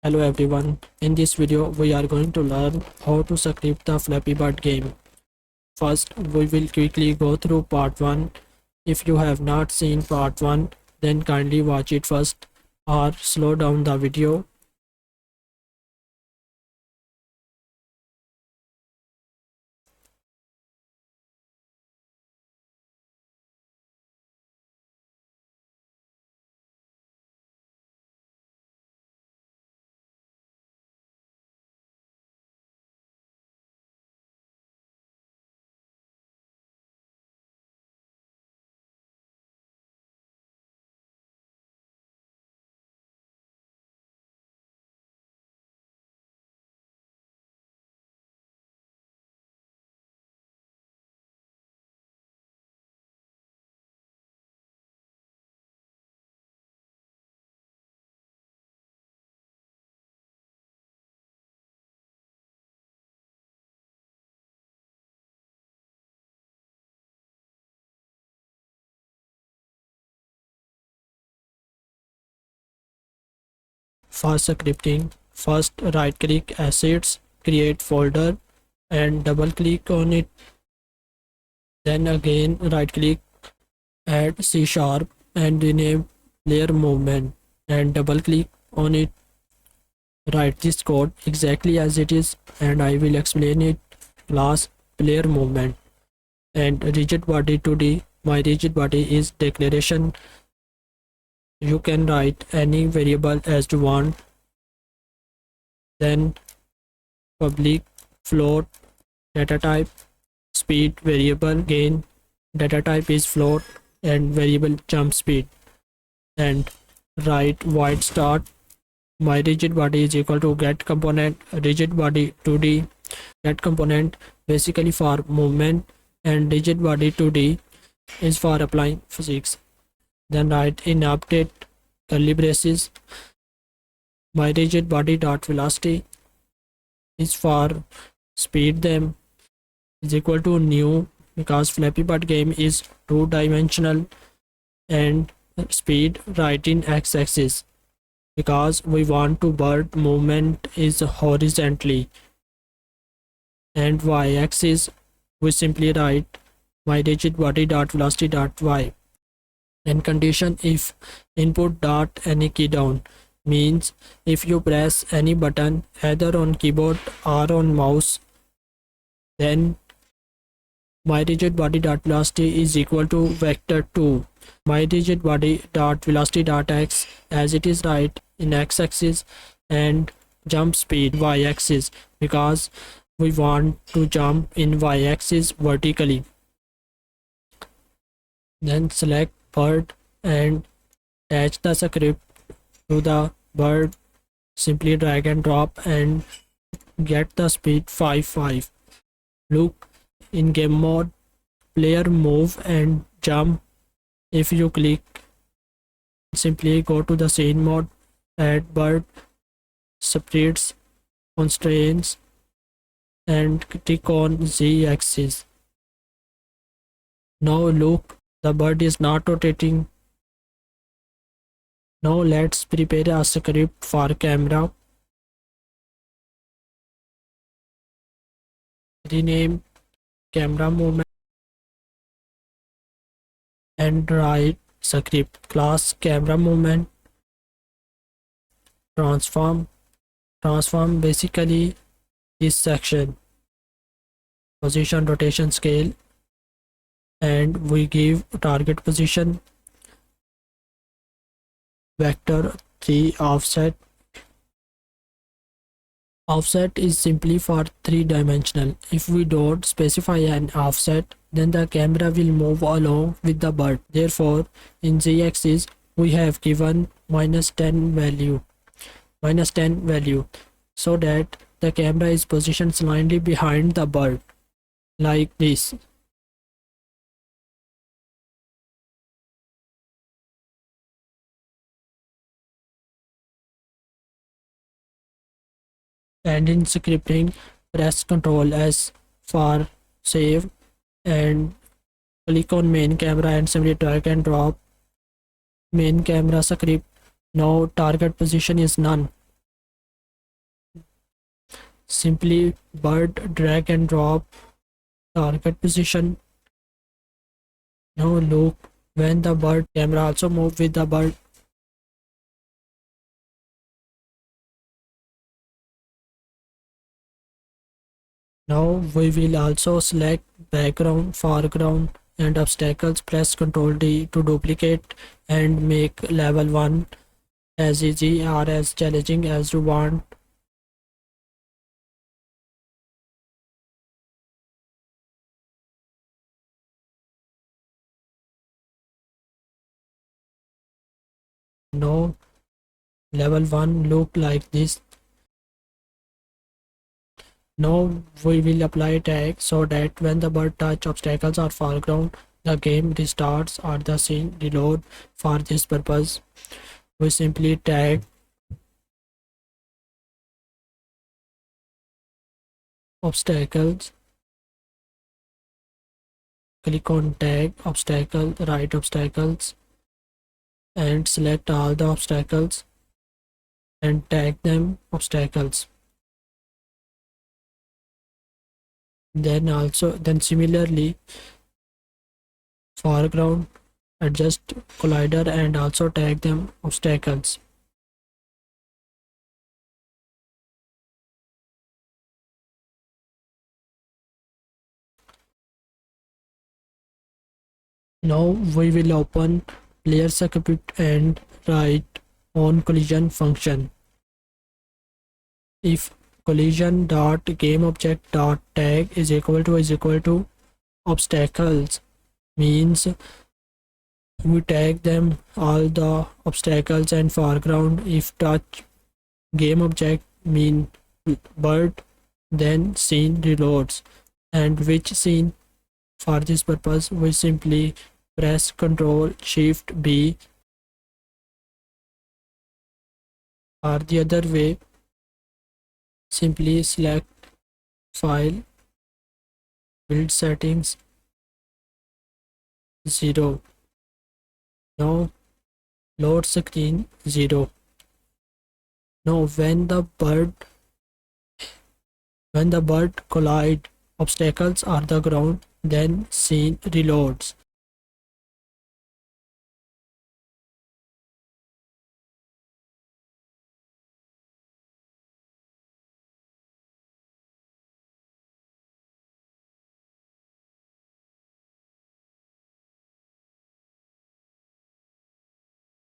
Hello everyone, in this video we are going to learn how to script the Flappy Bird game. First, we will quickly go through part 1. If you have not seen part 1, then kindly watch it first or slow down the video. For scripting, first right click Assets, create folder and double click on it. Then again right click, add C# and rename player movement and double click on it. Write this code exactly as it is and I will explain it. Class player movement and rigid body 2D. My rigid body is declaration. You can write any variable as you want. Then public float data type, speed variable gain, data type is float and variable jump speed, and write void start. My rigid body is equal to get component rigid body 2D. Get component basically for movement and rigid body 2D is for applying physics. Then write in update curly braces. My rigid body dot velocity is for speed them is equal to new, because Flappy Bird game is two-dimensional, and speed write in x-axis because we want to bird movement is horizontally, and y-axis we simply write my rigid body dot velocity dot y. And condition if input dot any key down means if you press any button either on keyboard or on mouse, then my rigid body dot velocity is equal to vector 2 my rigid body dot velocity dot x, as it is right in x-axis, and jump speed y-axis because we want to jump in y-axis vertically. Then select bird and attach the script to the bird. Simply drag and drop and get the speed 5. Look, in game mode, player move and jump. If you click, simply go to the scene mode, add bird, spreads, constraints, and click on z-axis. Now look, the bird is not rotating. Now let's prepare a script for camera. Rename camera movement and write script class camera movement. Transform basically this section, position, rotation, scale, and we give target position vector 3 offset. Offset is simply for three-dimensional. If we don't specify an offset, then the camera will move along with the bird. Therefore, in z-axis we have given -10 value, so that the camera is positioned slightly behind the bird, like this. And in scripting, press Ctrl S for save and click on main camera and simply drag and drop main camera script. Now target position is none. Simply bird drag and drop target position. Now look when the bird camera also move with the bird. Now we will also select background, foreground and obstacles. Press Ctrl D to duplicate and make level 1 as easy or as challenging as you want. Now level 1 look like this. Now we will apply tag so that when the bird touch obstacles or foreground, the game restarts or the scene reload. For this purpose, we simply tag obstacles, click on tag obstacle, right obstacles and select all the obstacles and tag them obstacles. Then similarly foreground, adjust collider and also tag them obstacles. Now we will open player script and write on collision function. If collision dot game object dot tag is equal to obstacles, means we tag them all the obstacles and foreground. If touch game object mean bird, then scene reloads. And which scene? For this purpose we simply press Ctrl Shift B, or the other way simply select file, build settings 0. Now load screen 0. Now when the bird collide obstacles or the ground, then scene reloads.